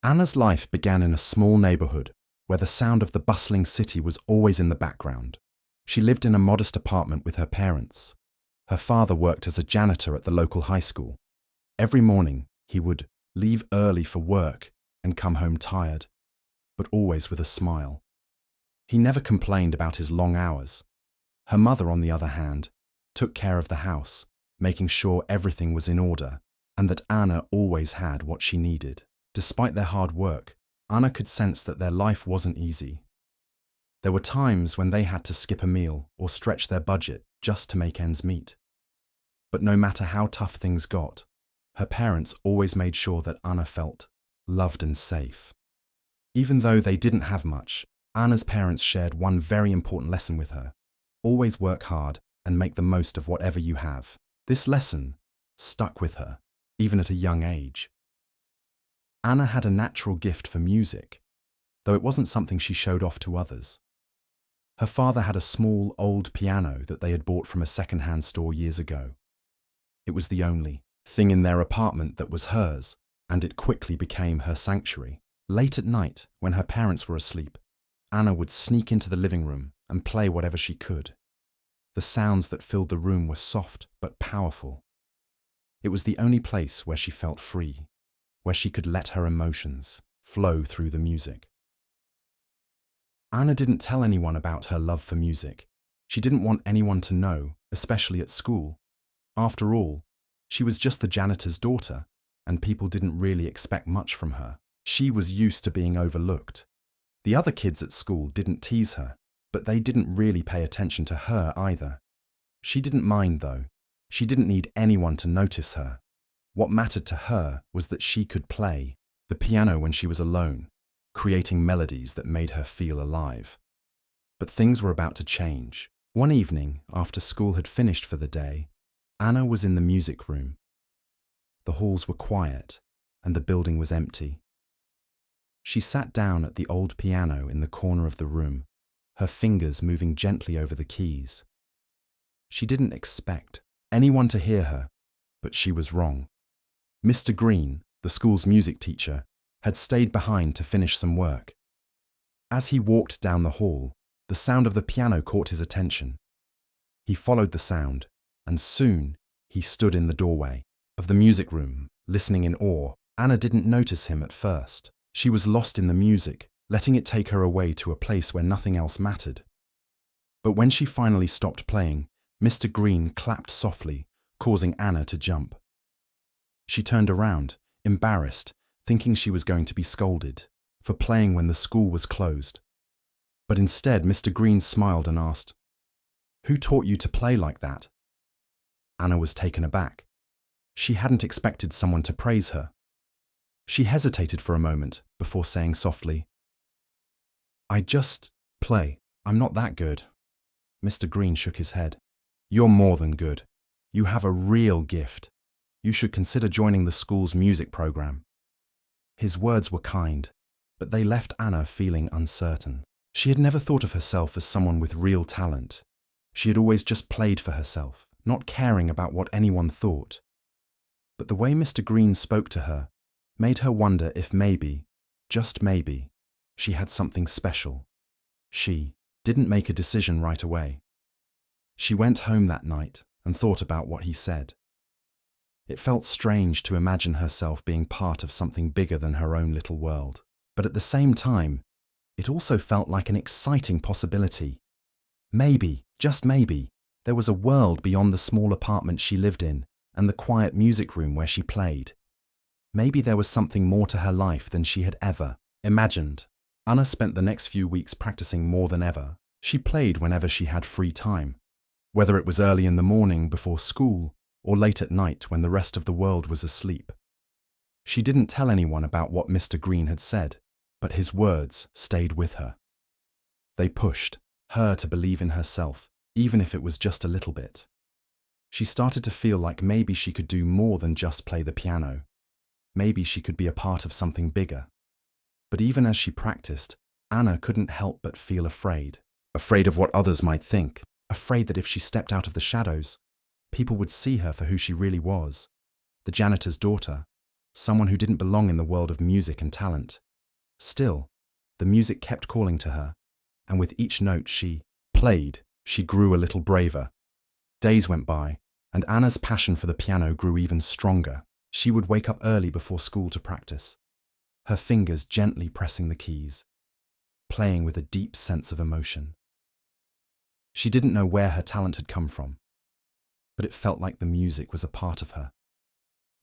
Anna's life began in a small neighborhood where the sound of the bustling city was always in the background. She lived in a modest apartment with her parents. Her father worked as a janitor at the local high school. Every morning, he would leave early for work and come home tired, but always with a smile. He never complained about his long hours. Her mother, on the other hand, took care of the house, making sure everything was in order and that Anna always had what she needed. Despite their hard work, Anna could sense that their life wasn't easy. There were times when they had to skip a meal or stretch their budget just to make ends meet. But no matter how tough things got, her parents always made sure that Anna felt loved and safe. Even though they didn't have much, Anna's parents shared one very important lesson with her. Always work hard and make the most of whatever you have. This lesson stuck with her, even at a young age. Anna had a natural gift for music, though it wasn't something she showed off to others. Her father had a small, old piano that they had bought from a second-hand store years ago. It was the only thing in their apartment that was hers, and it quickly became her sanctuary. Late at night, when her parents were asleep, Anna would sneak into the living room and play whatever she could. The sounds that filled the room were soft but powerful. It was the only place where she felt free, where she could let her emotions flow through the music. Anna didn't tell anyone about her love for music. She didn't want anyone to know, especially at school. After all, she was just the janitor's daughter, and people didn't really expect much from her. She was used to being overlooked. The other kids at school didn't tease her, but they didn't really pay attention to her either. She didn't mind, though. She didn't need anyone to notice her. What mattered to her was that she could play the piano when she was alone, creating melodies that made her feel alive. But things were about to change. One evening, after school had finished for the day, Anna was in the music room. The halls were quiet, and the building was empty. She sat down at the old piano in the corner of the room, her fingers moving gently over the keys. She didn't expect anyone to hear her, but she was wrong. Mr. Green, the school's music teacher, had stayed behind to finish some work. As he walked down the hall, the sound of the piano caught his attention. He followed the sound, and soon he stood in the doorway of the music room, listening in awe. Anna didn't notice him at first. She was lost in the music, letting it take her away to a place where nothing else mattered. But when she finally stopped playing, Mr. Green clapped softly, causing Anna to jump. She turned around, embarrassed, thinking she was going to be scolded for playing when the school was closed. But instead, Mr. Green smiled and asked, "Who taught you to play like that?" Anna was taken aback. She hadn't expected someone to praise her. She hesitated for a moment before saying softly, "I just play. I'm not that good." Mr. Green shook his head. "You're more than good. You have a real gift. You should consider joining the school's music program." His words were kind, but they left Anna feeling uncertain. She had never thought of herself as someone with real talent. She had always just played for herself, not caring about what anyone thought. But the way Mr. Green spoke to her made her wonder if maybe, just maybe, she had something special. She didn't make a decision right away. She went home that night and thought about what he said. It felt strange to imagine herself being part of something bigger than her own little world. But at the same time, it also felt like an exciting possibility. Maybe, just maybe, there was a world beyond the small apartment she lived in and the quiet music room where she played. Maybe there was something more to her life than she had ever imagined. Anna spent the next few weeks practicing more than ever. She played whenever she had free time, whether it was early in the morning before school or late at night when the rest of the world was asleep. She didn't tell anyone about what Mr. Green had said, but his words stayed with her. They pushed her to believe in herself, even if it was just a little bit. She started to feel like maybe she could do more than just play the piano. Maybe she could be a part of something bigger. But even as she practiced, Anna couldn't help but feel afraid. Afraid of what others might think. Afraid that if she stepped out of the shadows, people would see her for who she really was, the janitor's daughter, someone who didn't belong in the world of music and talent. Still, the music kept calling to her, and with each note she played, she grew a little braver. Days went by, and Anna's passion for the piano grew even stronger. She would wake up early before school to practice, her fingers gently pressing the keys, playing with a deep sense of emotion. She didn't know where her talent had come from, but it felt like the music was a part of her,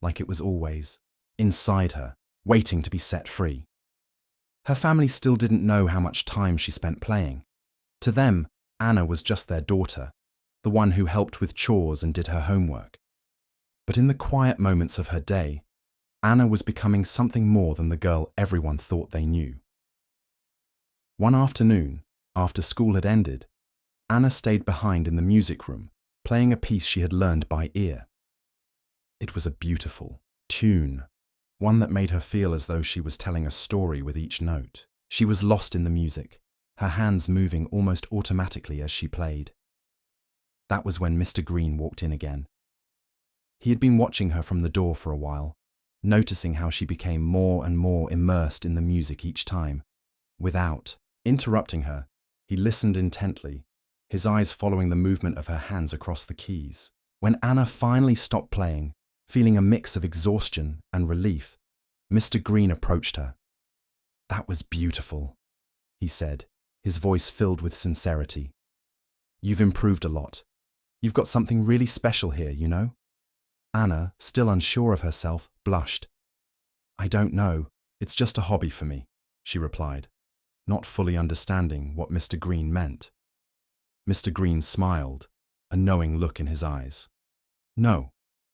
like it was always inside her, waiting to be set free. Her family still didn't know how much time she spent playing. To them, Anna was just their daughter, the one who helped with chores and did her homework. But in the quiet moments of her day, Anna was becoming something more than the girl everyone thought they knew. One afternoon, after school had ended, Anna stayed behind in the music room, playing a piece she had learned by ear. It was a beautiful tune, one that made her feel as though she was telling a story with each note. She was lost in the music, her hands moving almost automatically as she played. That was when Mr. Green walked in again. He had been watching her from the door for a while, noticing how she became more and more immersed in the music each time. Without interrupting her, he listened intently, his eyes following the movement of her hands across the keys. When Anna finally stopped playing, feeling a mix of exhaustion and relief, Mr. Green approached her. "That was beautiful," he said, his voice filled with sincerity. "You've improved a lot. You've got something really special here, you know?" Anna, still unsure of herself, blushed. "I don't know. It's just a hobby for me," she replied, not fully understanding what Mr. Green meant. Mr. Green smiled, a knowing look in his eyes. "No,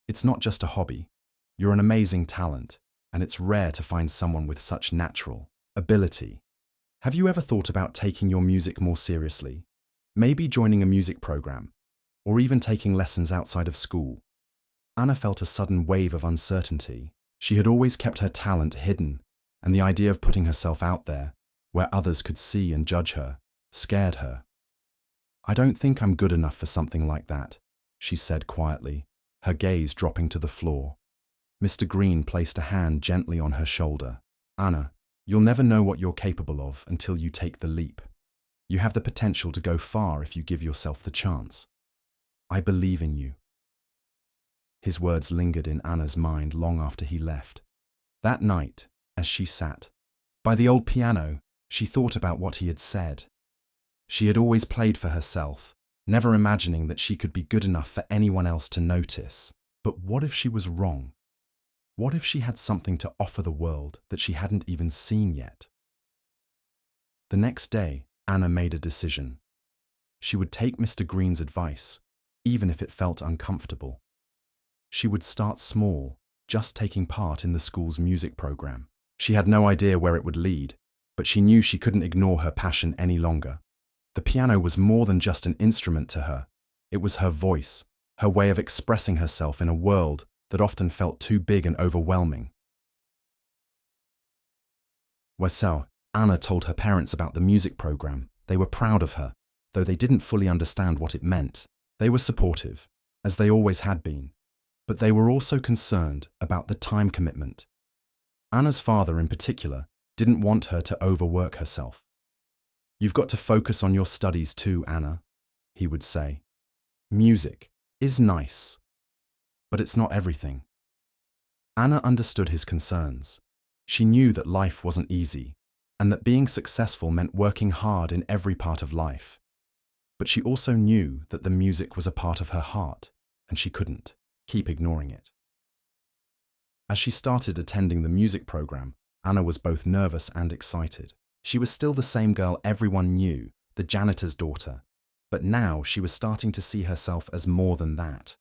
it's not just a hobby. You're an amazing talent, and it's rare to find someone with such natural ability. Have you ever thought about taking your music more seriously? Maybe joining a music program, or even taking lessons outside of school?" Anna felt a sudden wave of uncertainty. She had always kept her talent hidden, and the idea of putting herself out there, where others could see and judge her, scared her. "I don't think I'm good enough for something like that," she said quietly, her gaze dropping to the floor. Mr. Green placed a hand gently on her shoulder. "Anna, you'll never know what you're capable of until you take the leap. You have the potential to go far if you give yourself the chance. I believe in you." His words lingered in Anna's mind long after he left. That night, as she sat by the old piano, she thought about what he had said. She had always played for herself, never imagining that she could be good enough for anyone else to notice. But what if she was wrong? What if she had something to offer the world that she hadn't even seen yet? The next day, Anna made a decision. She would take Mr. Green's advice, even if it felt uncomfortable. She would start small, just taking part in the school's music program. She had no idea where it would lead, but she knew she couldn't ignore her passion any longer. The piano was more than just an instrument to her. It was her voice, her way of expressing herself in a world that often felt too big and overwhelming. So, Anna told her parents about the music program. They were proud of her, though they didn't fully understand what it meant. They were supportive, as they always had been, but they were also concerned about the time commitment. Anna's father, in particular, didn't want her to overwork herself. "You've got to focus on your studies too, Anna," he would say. "Music is nice, but it's not everything." Anna understood his concerns. She knew that life wasn't easy, and that being successful meant working hard in every part of life. But she also knew that the music was a part of her heart, and she couldn't keep ignoring it. As she started attending the music program, Anna was both nervous and excited. She was still the same girl everyone knew, the janitor's daughter, but now she was starting to see herself as more than that.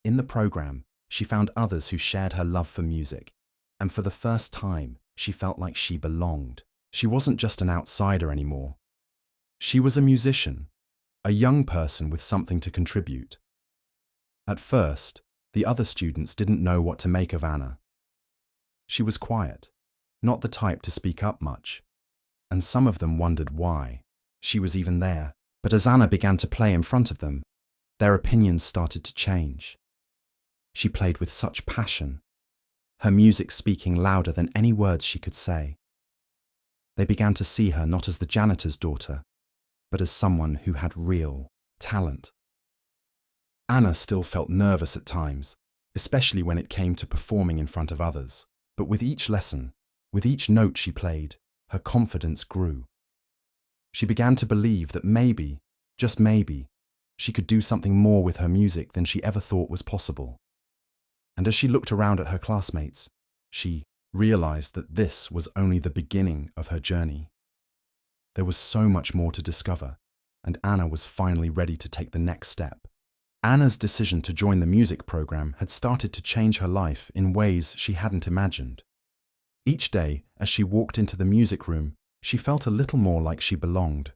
In the program, she found others who shared her love for music, and for the first time, she felt like she belonged. She wasn't just an outsider anymore. She was a musician, a young person with something to contribute. At first, the other students didn't know what to make of Anna. She was quiet, not the type to speak up much, and some of them wondered why she was even there. But as Anna began to play in front of them, their opinions started to change. She played with such passion, her music speaking louder than any words she could say. They began to see her not as the janitor's daughter, but as someone who had real talent. Anna still felt nervous at times, especially when it came to performing in front of others. But with each lesson, with each note she played, her confidence grew. She began to believe that maybe, just maybe, she could do something more with her music than she ever thought was possible. And as she looked around at her classmates, she realized that this was only the beginning of her journey. There was so much more to discover, and Anna was finally ready to take the next step. Anna's decision to join the music program had started to change her life in ways she hadn't imagined. Each day, as she walked into the music room, she felt a little more like she belonged.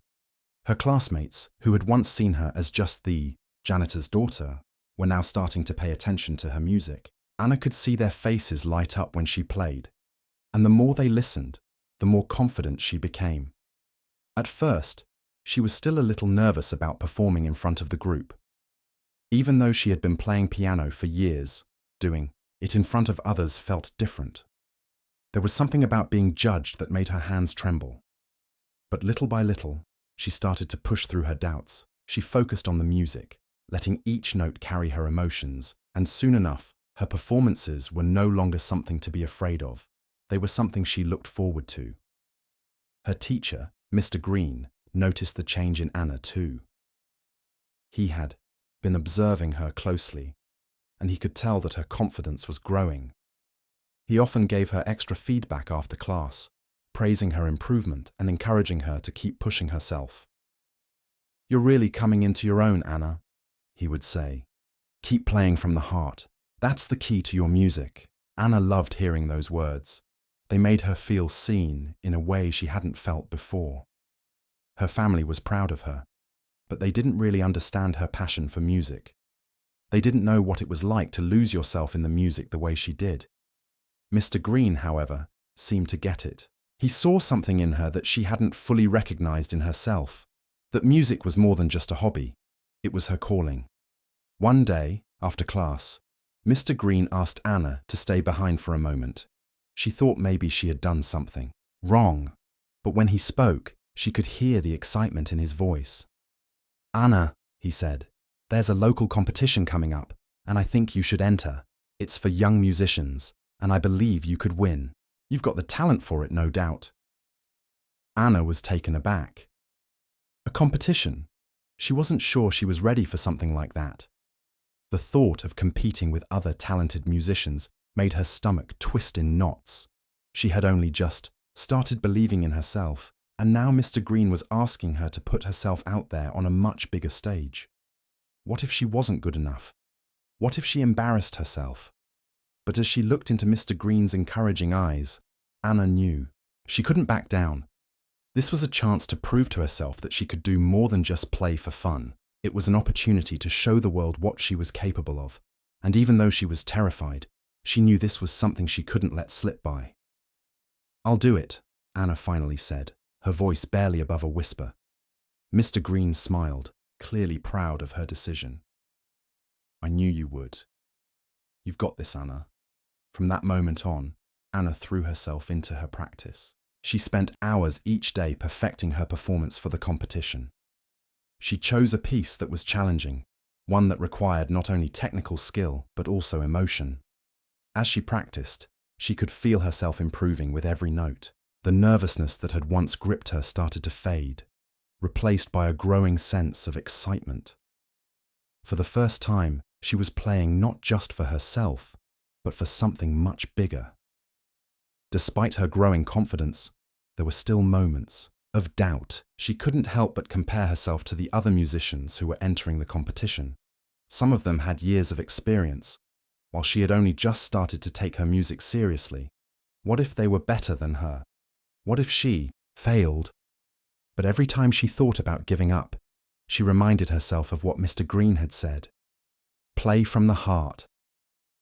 Her classmates, who had once seen her as just the janitor's daughter, were now starting to pay attention to her music. Anna could see their faces light up when she played, and the more they listened, the more confident she became. At first, she was still a little nervous about performing in front of the group. Even though she had been playing piano for years, doing it in front of others felt different. There was something about being judged that made her hands tremble. But little by little, she started to push through her doubts. She focused on the music, letting each note carry her emotions, and soon enough, her performances were no longer something to be afraid of. They were something she looked forward to. Her teacher, Mr. Green, noticed the change in Anna too. He had been observing her closely, and he could tell that her confidence was growing. He often gave her extra feedback after class, praising her improvement and encouraging her to keep pushing herself. "You're really coming into your own, Anna," he would say. "Keep playing from the heart. That's the key to your music." Anna loved hearing those words. They made her feel seen in a way she hadn't felt before. Her family was proud of her, but they didn't really understand her passion for music. They didn't know what it was like to lose yourself in the music the way she did. Mr. Green, however, seemed to get it. He saw something in her that she hadn't fully recognized in herself, that music was more than just a hobby. It was her calling. One day, after class, Mr. Green asked Anna to stay behind for a moment. She thought maybe she had done something wrong, but when he spoke, she could hear the excitement in his voice. "Anna," he said, "there's a local competition coming up, and I think you should enter. It's for young musicians, and I believe you could win. You've got the talent for it, no doubt." Anna was taken aback. A competition? She wasn't sure she was ready for something like that. The thought of competing with other talented musicians made her stomach twist in knots. She had only just started believing in herself, and now Mr. Green was asking her to put herself out there on a much bigger stage. What if she wasn't good enough? What if she embarrassed herself? But as she looked into Mr. Green's encouraging eyes, Anna knew she couldn't back down. This was a chance to prove to herself that she could do more than just play for fun. It was an opportunity to show the world what she was capable of, and even though she was terrified, she knew this was something she couldn't let slip by. "I'll do it," Anna finally said, her voice barely above a whisper. Mr. Green smiled, clearly proud of her decision. "I knew you would. You've got this, Anna." From that moment on, Anna threw herself into her practice. She spent hours each day perfecting her performance for the competition. She chose a piece that was challenging, one that required not only technical skill but also emotion. As she practiced, she could feel herself improving with every note. The nervousness that had once gripped her started to fade, replaced by a growing sense of excitement. For the first time, she was playing not just for herself, but for something much bigger. Despite her growing confidence, there were still moments of doubt. She couldn't help but compare herself to the other musicians who were entering the competition. Some of them had years of experience, while she had only just started to take her music seriously. What if they were better than her? What if she failed? But every time she thought about giving up, she reminded herself of what Mr. Green had said. Play from the heart.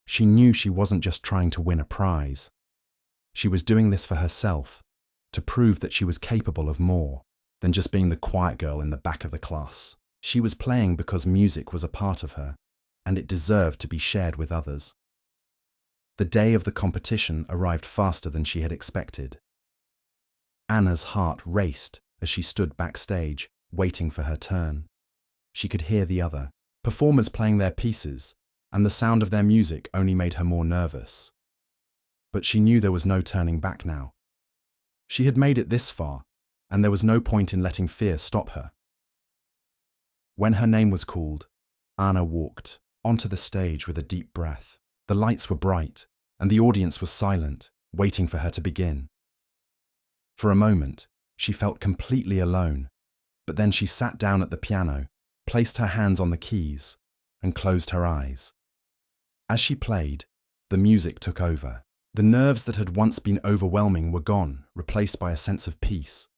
She knew she wasn't just trying to win a prize. She was doing this for herself, to prove that she was capable of more than just being the quiet girl in the back of the class. She was playing because music was a part of her, and it deserved to be shared with others. The day of the competition arrived faster than she had expected. Anna's heart raced as she stood backstage, waiting for her turn. She could hear the other performers playing their pieces, and the sound of their music only made her more nervous. But she knew there was no turning back now. She had made it this far, and there was no point in letting fear stop her. When her name was called, Anna walked onto the stage with a deep breath. The lights were bright, and the audience was silent, waiting for her to begin. For a moment, she felt completely alone, but then she sat down at the piano, placed her hands on the keys, and closed her eyes. As she played, the music took over. The nerves that had once been overwhelming were gone, replaced by a sense of peace.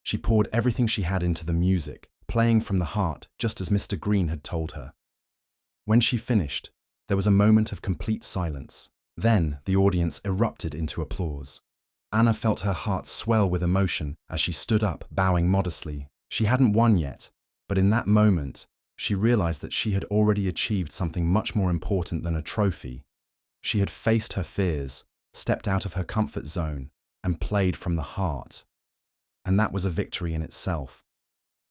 She poured everything she had into the music, playing from the heart, just as Mr. Green had told her. When she finished, there was a moment of complete silence. Then the audience erupted into applause. Anna felt her heart swell with emotion as she stood up, bowing modestly. She hadn't won yet, but in that moment, she realized that she had already achieved something much more important than a trophy. She had faced her fears, stepped out of her comfort zone, and played from the heart. And that was a victory in itself.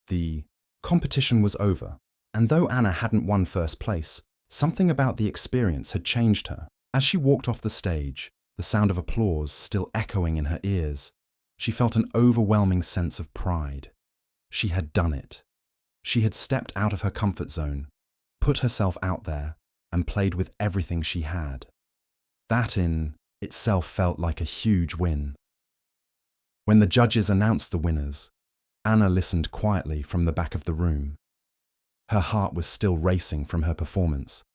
The competition was over, and though Anna hadn't won first place, something about the experience had changed her. As she walked off the stage, the sound of applause still echoing in her ears, she felt an overwhelming sense of pride. She had done it. She had stepped out of her comfort zone, put herself out there, and played with everything she had. That in itself felt like a huge win. When the judges announced the winners, Anna listened quietly from the back of the room. Her heart was still racing from her performance,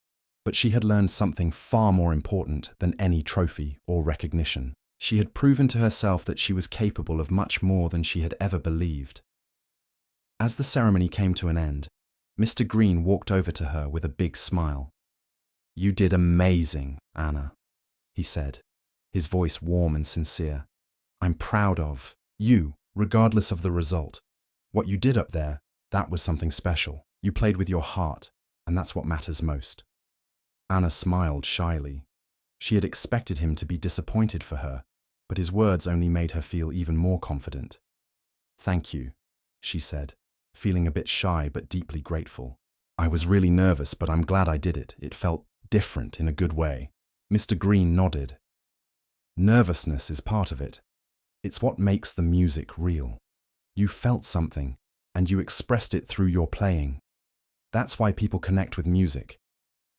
but she had learned something far more important than any trophy or recognition. She had proven to herself that she was capable of much more than she had ever believed. As the ceremony came to an end, Mr. Green walked over to her with a big smile. "You did amazing, Anna," he said, his voice warm and sincere. "I'm proud of you, regardless of the result. What you did up there, that was something special. You played with your heart, and that's what matters most." Anna smiled shyly. She had expected him to be disappointed for her, but his words only made her feel even more confident. "Thank you," she said, feeling a bit shy but deeply grateful. "I was really nervous, but I'm glad I did it. It felt different in a good way." Mr. Green nodded. "Nervousness is part of it. It's what makes the music real. You felt something, and you expressed it through your playing. That's why people connect with music.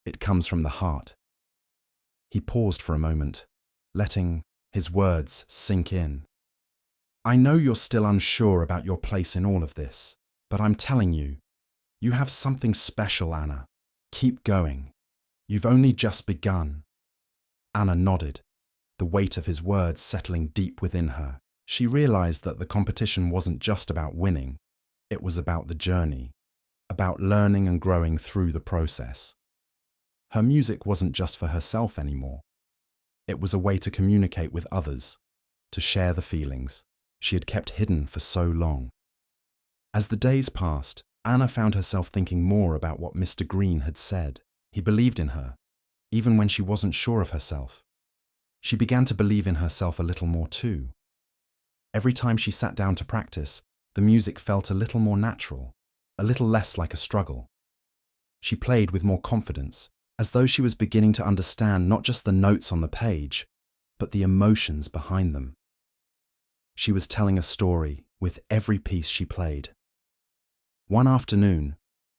It comes from the heart." He paused for a moment, letting his words sink in. "I know you're still unsure about your place in all of this, but I'm telling you, you have something special, Anna. Keep going. You've only just begun." Anna nodded, the weight of his words settling deep within her. She realized that the competition wasn't just about winning. It was about the journey, about learning and growing through the process. Her music wasn't just for herself anymore. It was a way to communicate with others, to share the feelings she had kept hidden for so long. As the days passed, Anna found herself thinking more about what Mr. Green had said. He believed in her, even when she wasn't sure of herself. She began to believe in herself a little more too. Every time she sat down to practice, the music felt a little more natural, a little less like a struggle. She played with more confidence, as though she was beginning to understand not just the notes on the page, but the emotions behind them. She was telling a story with every piece she played. One afternoon,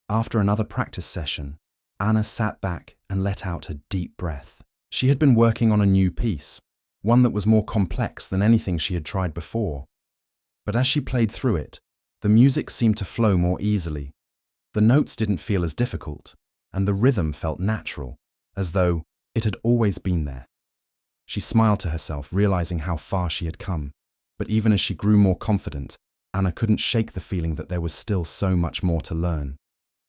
after another practice session, Anna sat back and let out a deep breath. She had been working on a new piece, one that was more complex than anything she had tried before. But as she played through it, the music seemed to flow more easily. The notes didn't feel as difficult, and the rhythm felt natural, as though it had always been there. She smiled to herself, realizing how far she had come. But even as she grew more confident, Anna couldn't shake the feeling that there was still so much more to learn.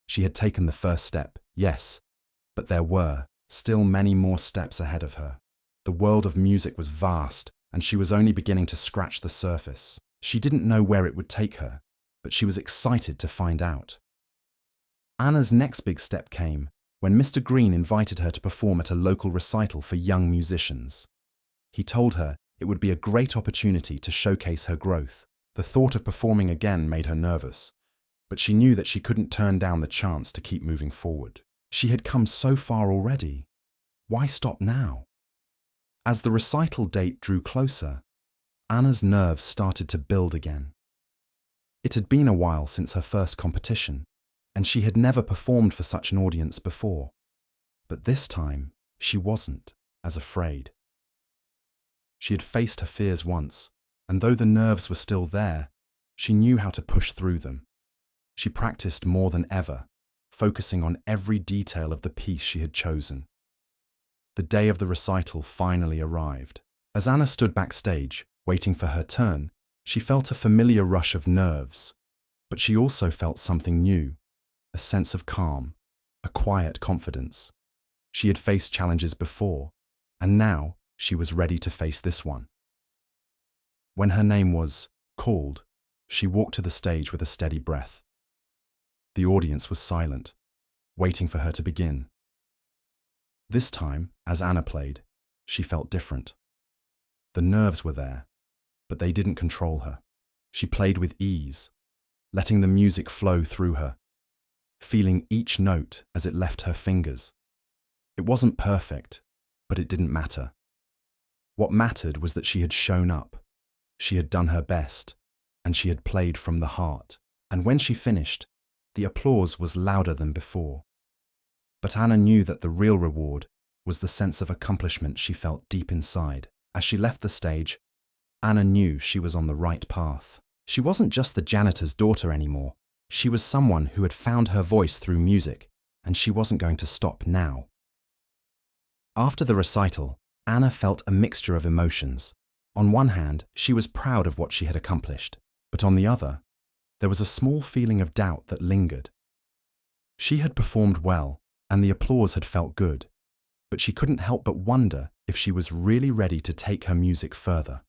She had taken the first step, yes, but there were still many more steps ahead of her. The world of music was vast, and she was only beginning to scratch the surface. She didn't know where it would take her, but she was excited to find out. Anna's next big step came when Mr. Green invited her to perform at a local recital for young musicians. He told her it would be a great opportunity to showcase her growth. The thought of performing again made her nervous, but she knew that she couldn't turn down the chance to keep moving forward. She had come so far already. Why stop now? As the recital date drew closer, Anna's nerves started to build again. It had been a while since her first competition, and she had never performed for such an audience before. But this time, she wasn't as afraid. She had faced her fears once, and though the nerves were still there, she knew how to push through them. She practiced more than ever, focusing on every detail of the piece she had chosen. The day of the recital finally arrived. As Anna stood backstage, waiting for her turn, she felt a familiar rush of nerves, but she also felt something new, a sense of calm, a quiet confidence. She had faced challenges before, and now she was ready to face this one. When her name was called, she walked to the stage with a steady breath. The audience was silent, waiting for her to begin. This time, as Anna played, she felt different. The nerves were there, but they didn't control her. She played with ease, letting the music flow through her, feeling each note as it left her fingers. It wasn't perfect, but it didn't matter. What mattered was that she had shown up, she had done her best, and she had played from the heart. And when she finished, the applause was louder than before. But Anna knew that the real reward was the sense of accomplishment she felt deep inside. As she left the stage, Anna knew she was on the right path. She wasn't just the janitor's daughter anymore. She was someone who had found her voice through music, and she wasn't going to stop now. After the recital, Anna felt a mixture of emotions. On one hand, she was proud of what she had accomplished, but on the other, there was a small feeling of doubt that lingered. She had performed well, and the applause had felt good, but she couldn't help but wonder if she was really ready to take her music further.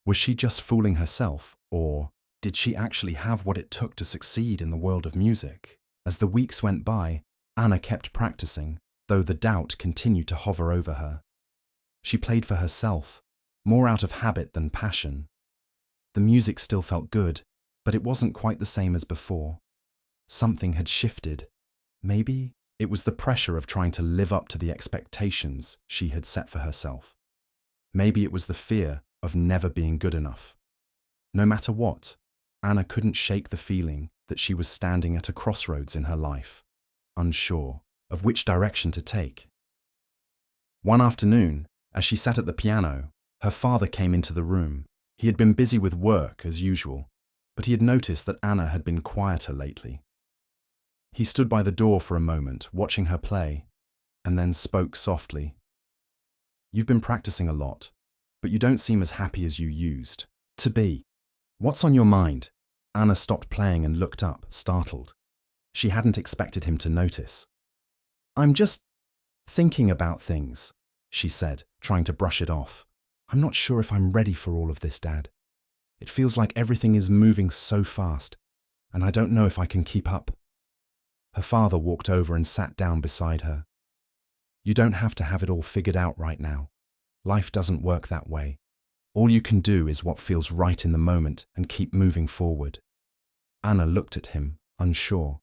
Was she just fooling herself, or did she actually have what it took to succeed in the world of music? As the weeks went by, Anna kept practicing, though the doubt continued to hover over her. She played for herself, more out of habit than passion. The music still felt good, but it wasn't quite the same as before. Something had shifted. Maybe it was the pressure of trying to live up to the expectations she had set for herself. Maybe it was the fear of never being good enough. No matter what, Anna couldn't shake the feeling that she was standing at a crossroads in her life, unsure of which direction to take. One afternoon, as she sat at the piano, her father came into the room. He had been busy with work as usual, but he had noticed that Anna had been quieter lately. He stood by the door for a moment, watching her play, and then spoke softly. "You've been practicing a lot, but you don't seem as happy as you used to be. What's on your mind?" Anna stopped playing and looked up, startled. She hadn't expected him to notice. "I'm just thinking about things," she said, trying to brush it off. "I'm not sure if I'm ready for all of this, Dad. It feels like everything is moving so fast, and I don't know if I can keep up." Her father walked over and sat down beside her. "You don't have to have it all figured out right now. Life doesn't work that way. All you can do is what feels right in the moment and keep moving forward." Anna looked at him, unsure.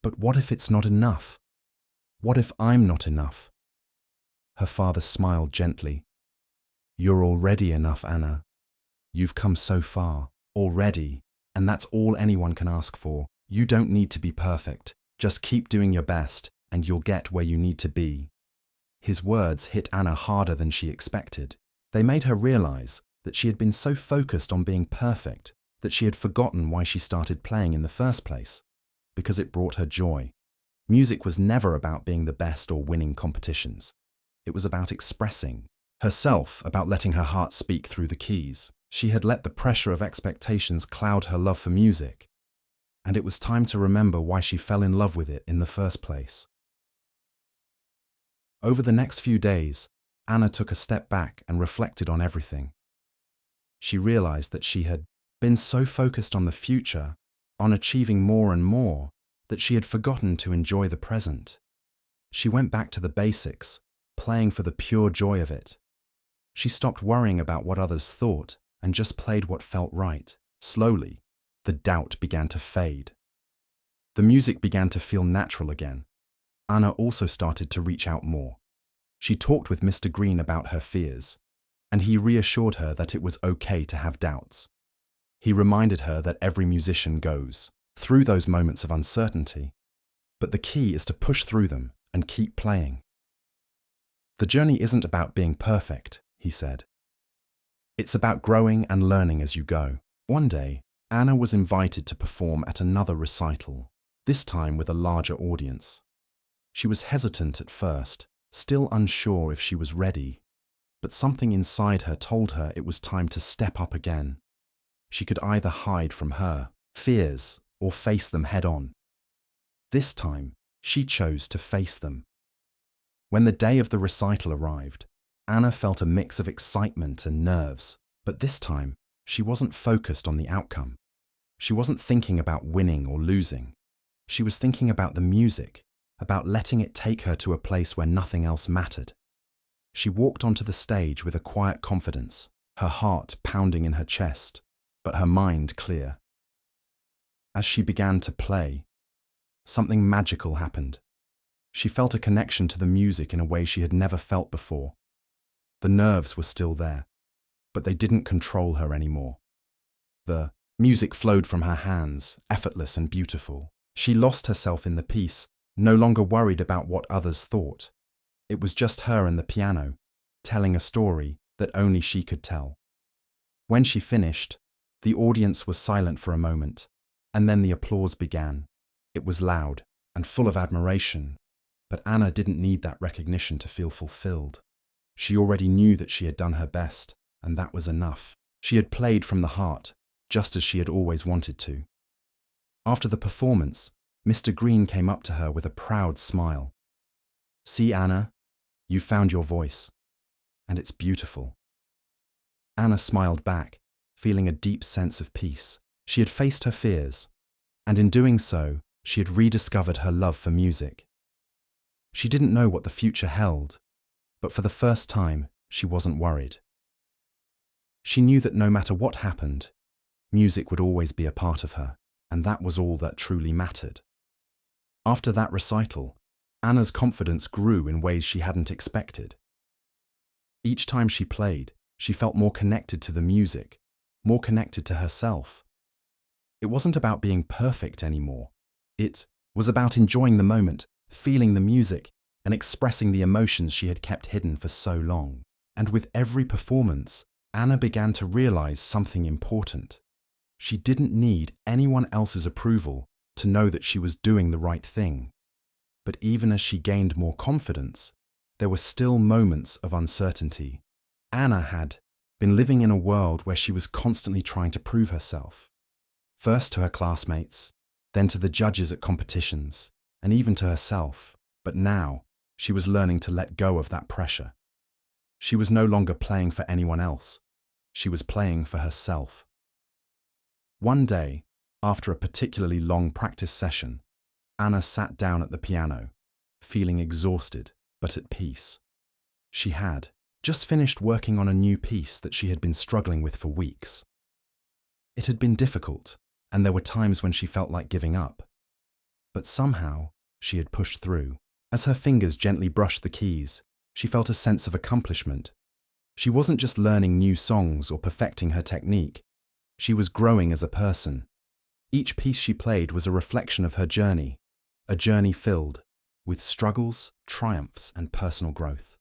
"But what if it's not enough? What if I'm not enough?" Her father smiled gently. "You're already enough, Anna. You've come so far, already, and that's all anyone can ask for. You don't need to be perfect. Just keep doing your best, and you'll get where you need to be." His words hit Anna harder than she expected. They made her realize that she had been so focused on being perfect that she had forgotten why she started playing in the first place, because it brought her joy. Music was never about being the best or winning competitions. It was about expressing herself, about letting her heart speak through the keys. She had let the pressure of expectations cloud her love for music, and it was time to remember why she fell in love with it in the first place. Over the next few days, Anna took a step back and reflected on everything. She realized that she had been so focused on the future, on achieving more and more, that she had forgotten to enjoy the present. She went back to the basics, playing for the pure joy of it. She stopped worrying about what others thought and just played what felt right. Slowly, the doubt began to fade. The music began to feel natural again. Anna also started to reach out more. She talked with Mr. Green about her fears, and he reassured her that it was okay to have doubts. He reminded her that every musician goes through those moments of uncertainty, but the key is to push through them and keep playing. The journey isn't about being perfect, he said. It's about growing and learning as you go. One day, Anna was invited to perform at another recital, this time with a larger audience. She was hesitant at first, still unsure if she was ready, but something inside her told her it was time to step up again. She could either hide from her fears or face them head-on. This time, she chose to face them. When the day of the recital arrived, Anna felt a mix of excitement and nerves, but this time, she wasn't focused on the outcome. She wasn't thinking about winning or losing. She was thinking about the music, about letting it take her to a place where nothing else mattered. She walked onto the stage with a quiet confidence, her heart pounding in her chest, but her mind clear. As she began to play, something magical happened. She felt a connection to the music in a way she had never felt before. The nerves were still there, but they didn't control her anymore. The music flowed from her hands, effortless and beautiful. She lost herself in the piece, no longer worried about what others thought. It was just her and the piano, telling a story that only she could tell. When she finished, the audience was silent for a moment, and then the applause began. It was loud and full of admiration, but Anna didn't need that recognition to feel fulfilled. She already knew that she had done her best, and that was enough. She had played from the heart, just as she had always wanted to. After the performance, Mr. Green came up to her with a proud smile. "See, Anna, you found your voice, and it's beautiful." Anna smiled back, feeling a deep sense of peace. She had faced her fears, and in doing so, she had rediscovered her love for music. She didn't know what the future held, but for the first time, she wasn't worried. She knew that no matter what happened, music would always be a part of her, and that was all that truly mattered. After that recital, Anna's confidence grew in ways she hadn't expected. Each time she played, she felt more connected to the music, more connected to herself. It wasn't about being perfect anymore. It was about enjoying the moment, feeling the music, and expressing the emotions she had kept hidden for so long. And with every performance, Anna began to realize something important. She didn't need anyone else's approval to know that she was doing the right thing. But even as she gained more confidence, there were still moments of uncertainty. Anna had been living in a world where she was constantly trying to prove herself. First to her classmates, then to the judges at competitions, and even to herself. But now, she was learning to let go of that pressure. She was no longer playing for anyone else. She was playing for herself. One day, after a particularly long practice session, Anna sat down at the piano, feeling exhausted but at peace. She had just finished working on a new piece that she had been struggling with for weeks. It had been difficult, and there were times when she felt like giving up. But somehow, she had pushed through. As her fingers gently brushed the keys, she felt a sense of accomplishment. She wasn't just learning new songs or perfecting her technique. She was growing as a person. Each piece she played was a reflection of her journey, a journey filled with struggles, triumphs, and personal growth.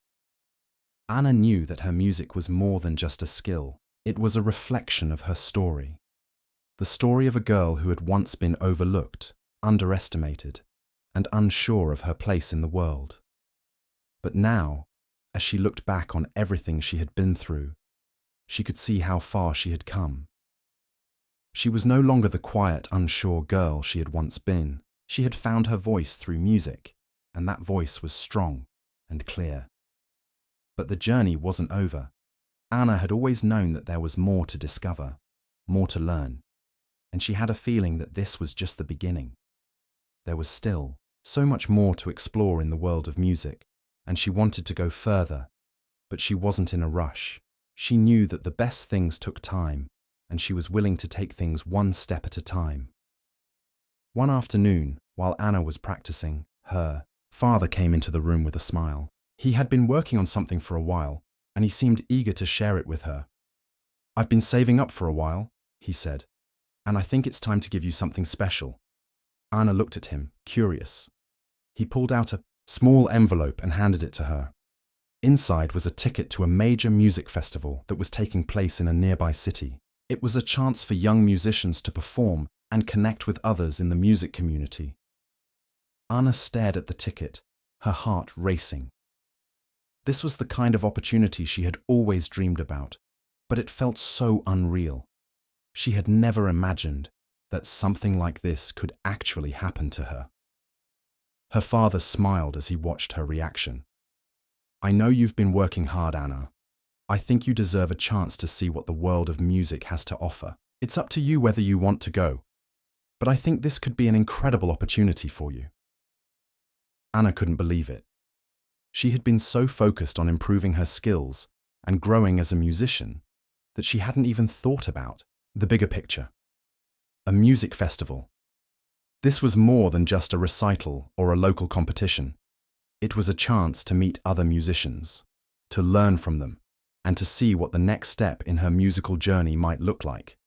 Anna knew that her music was more than just a skill. It was a reflection of her story. The story of a girl who had once been overlooked, underestimated, and unsure of her place in the world. But now, as she looked back on everything she had been through, she could see how far she had come. She was no longer the quiet, unsure girl she had once been. She had found her voice through music, and that voice was strong and clear. But the journey wasn't over. Anna had always known that there was more to discover, more to learn, and she had a feeling that this was just the beginning. There was still so much more to explore in the world of music, and she wanted to go further, but she wasn't in a rush. She knew that the best things took time, and she was willing to take things one step at a time. One afternoon, while Anna was practicing, her father came into the room with a smile. He had been working on something for a while, and he seemed eager to share it with her. "I've been saving up for a while," he said, "and I think it's time to give you something special." Anna looked at him, curious. He pulled out a small envelope and handed it to her. Inside was a ticket to a major music festival that was taking place in a nearby city. It was a chance for young musicians to perform and connect with others in the music community. Anna stared at the ticket, her heart racing. This was the kind of opportunity she had always dreamed about, but it felt so unreal. She had never imagined that something like this could actually happen to her. Her father smiled as he watched her reaction. "I know you've been working hard, Anna. I think you deserve a chance to see what the world of music has to offer. It's up to you whether you want to go, but I think this could be an incredible opportunity for you." Anna couldn't believe it. She had been so focused on improving her skills and growing as a musician that she hadn't even thought about the bigger picture. A music festival. This was more than just a recital or a local competition. It was a chance to meet other musicians, to learn from them, and to see what the next step in her musical journey might look like.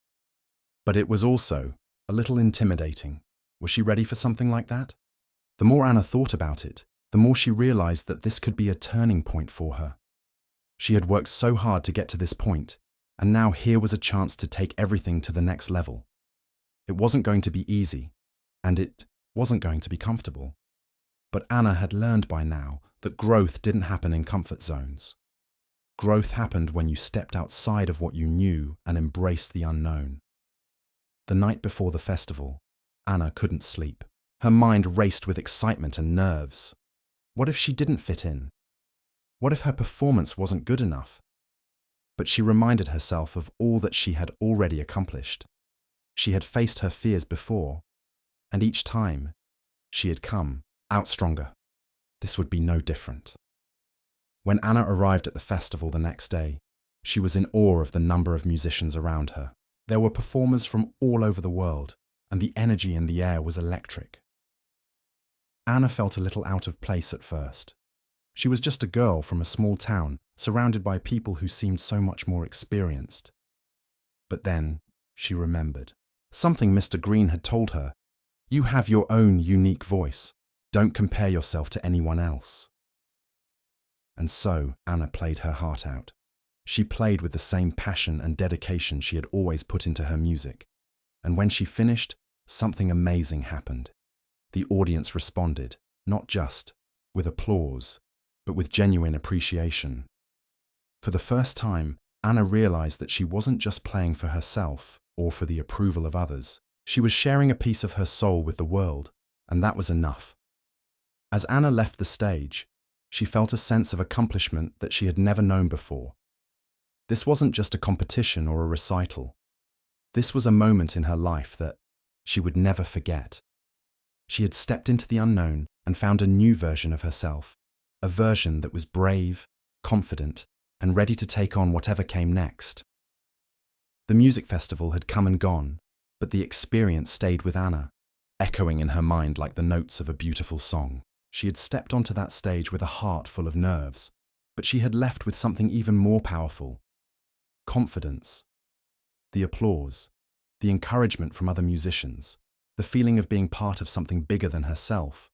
But it was also a little intimidating. Was she ready for something like that? The more Anna thought about it, the more she realized that this could be a turning point for her. She had worked so hard to get to this point, and now here was a chance to take everything to the next level. It wasn't going to be easy, and it wasn't going to be comfortable. But Anna had learned by now that growth didn't happen in comfort zones. Growth happened when you stepped outside of what you knew and embraced the unknown. The night before the festival, Anna couldn't sleep. Her mind raced with excitement and nerves. What if she didn't fit in? What if her performance wasn't good enough? But she reminded herself of all that she had already accomplished. She had faced her fears before, and each time she had come out stronger. This would be no different. When Anna arrived at the festival the next day, she was in awe of the number of musicians around her. There were performers from all over the world, and the energy in the air was electric. Anna felt a little out of place at first. She was just a girl from a small town, surrounded by people who seemed so much more experienced. But then she remembered. Something Mr. Green had told her. "You have your own unique voice. Don't compare yourself to anyone else." And so Anna played her heart out. She played with the same passion and dedication she had always put into her music. And when she finished, something amazing happened. The audience responded, not just with applause, but with genuine appreciation. For the first time, Anna realized that she wasn't just playing for herself or for the approval of others. She was sharing a piece of her soul with the world, and that was enough. As Anna left the stage, she felt a sense of accomplishment that she had never known before. This wasn't just a competition or a recital. This was a moment in her life that she would never forget. She had stepped into the unknown and found a new version of herself, a version that was brave, confident, and ready to take on whatever came next. The music festival had come and gone, but the experience stayed with Anna, echoing in her mind like the notes of a beautiful song. She had stepped onto that stage with a heart full of nerves, but she had left with something even more powerful: confidence. The applause, the encouragement from other musicians, the feeling of being part of something bigger than herself,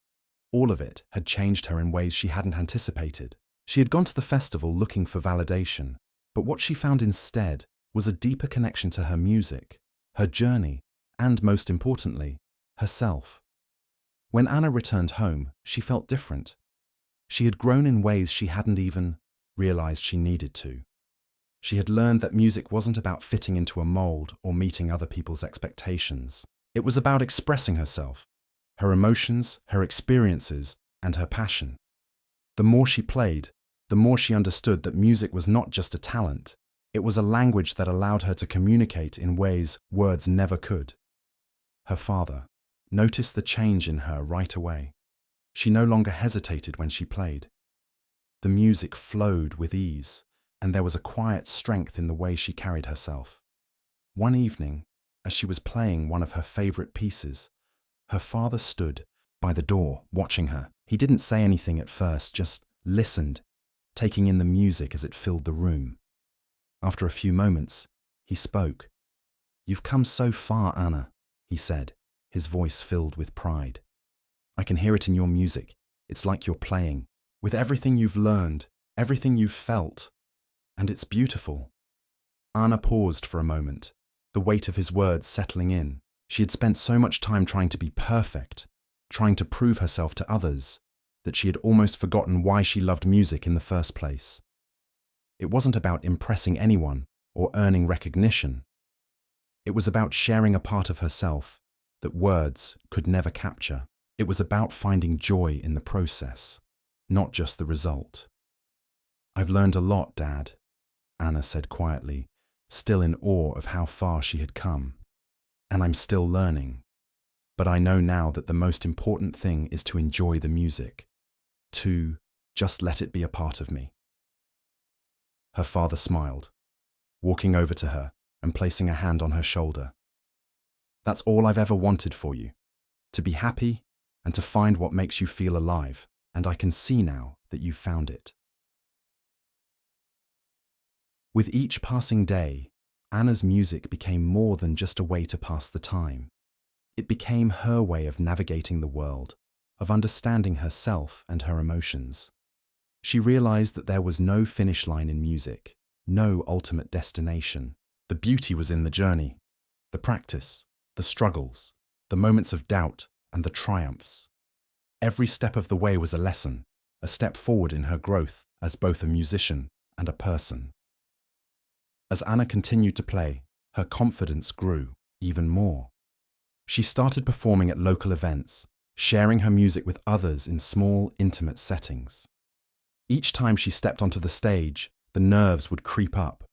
all of it had changed her in ways she hadn't anticipated. She had gone to the festival looking for validation, but what she found instead was a deeper connection to her music, her journey, and most importantly, herself. When Anna returned home, she felt different. She had grown in ways she hadn't even realized she needed to. She had learned that music wasn't about fitting into a mold or meeting other people's expectations. It was about expressing herself, her emotions, her experiences, and her passion. The more she played, the more she understood that music was not just a talent. It was a language that allowed her to communicate in ways words never could. Her father noticed the change in her right away. She no longer hesitated when she played. The music flowed with ease, and there was a quiet strength in the way she carried herself. One evening, as she was playing one of her favorite pieces, her father stood by the door, watching her. He didn't say anything at first, just listened, taking in the music as it filled the room. After a few moments, he spoke. "You've come so far, Anna," he said, his voice filled with pride. "I can hear it in your music. It's like you're playing, with everything you've learned, everything you've felt. And it's beautiful." Anna paused for a moment, the weight of his words settling in. She had spent so much time trying to be perfect, trying to prove herself to others, that she had almost forgotten why she loved music in the first place. It wasn't about impressing anyone or earning recognition. It was about sharing a part of herself that words could never capture. It was about finding joy in the process, not just the result. "I've learned a lot, Dad," Anna said quietly, still in awe of how far she had come. "And I'm still learning. But I know now that the most important thing is to enjoy the music, to just let it be a part of me." Her father smiled, walking over to her and placing a hand on her shoulder. "That's all I've ever wanted for you, to be happy and to find what makes you feel alive, and I can see now that you've found it." With each passing day, Anna's music became more than just a way to pass the time. It became her way of navigating the world, of understanding herself and her emotions. She realized that there was no finish line in music, no ultimate destination. The beauty was in the journey, the practice, the struggles, the moments of doubt, and the triumphs. Every step of the way was a lesson, a step forward in her growth as both a musician and a person. As Anna continued to play, her confidence grew even more. She started performing at local events, sharing her music with others in small, intimate settings. Each time she stepped onto the stage, the nerves would creep up,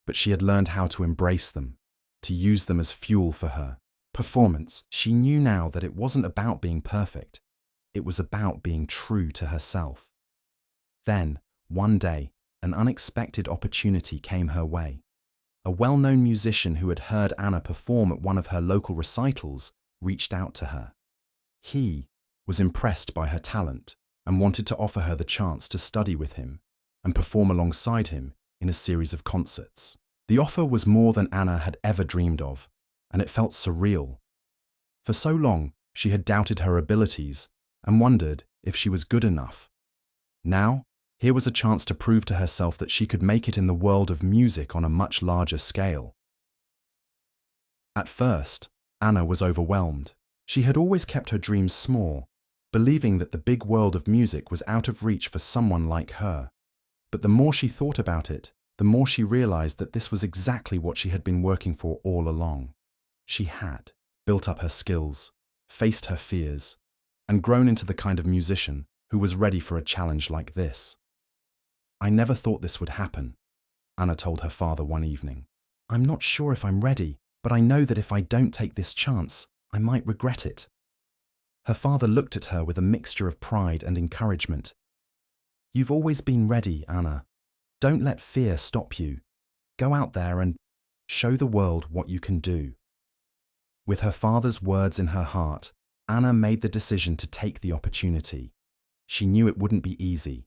but she had learned how to embrace them, to use them as fuel for her performance. She knew now that it wasn't about being perfect. It was about being true to herself. Then, one day, an unexpected opportunity came her way. A well-known musician who had heard Anna perform at one of her local recitals reached out to her. He was impressed by her talent and wanted to offer her the chance to study with him and perform alongside him in a series of concerts. The offer was more than Anna had ever dreamed of, and it felt surreal. For so long, she had doubted her abilities and wondered if she was good enough. Now, here was a chance to prove to herself that she could make it in the world of music on a much larger scale. At first, Anna was overwhelmed. She had always kept her dreams small, believing that the big world of music was out of reach for someone like her. But the more she thought about it, the more she realized that this was exactly what she had been working for all along. She had built up her skills, faced her fears, and grown into the kind of musician who was ready for a challenge like this. "I never thought this would happen," Anna told her father one evening. "I'm not sure if I'm ready, but I know that if I don't take this chance, I might regret it." Her father looked at her with a mixture of pride and encouragement. "You've always been ready, Anna. Don't let fear stop you. Go out there and show the world what you can do." With her father's words in her heart, Anna made the decision to take the opportunity. She knew it wouldn't be easy.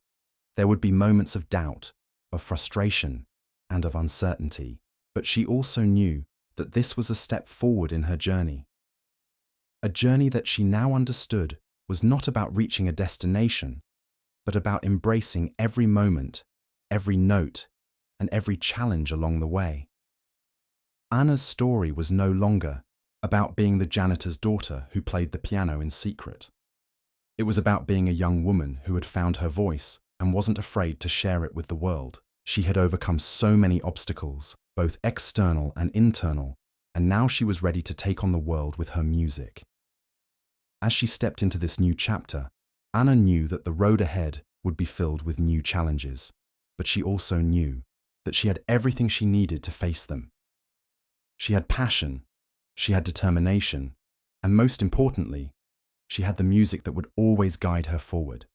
There would be moments of doubt, of frustration, and of uncertainty. But she also knew that this was a step forward in her journey. A journey that she now understood was not about reaching a destination, but about embracing every moment, every note, and every challenge along the way. Anna's story was no longer about being the janitor's daughter who played the piano in secret. It was about being a young woman who had found her voice and wasn't afraid to share it with the world. She had overcome so many obstacles, both external and internal, and now she was ready to take on the world with her music. As she stepped into this new chapter, Anna knew that the road ahead would be filled with new challenges, but she also knew that she had everything she needed to face them. She had passion, she had determination, and most importantly, She had the music that would always guide her forward.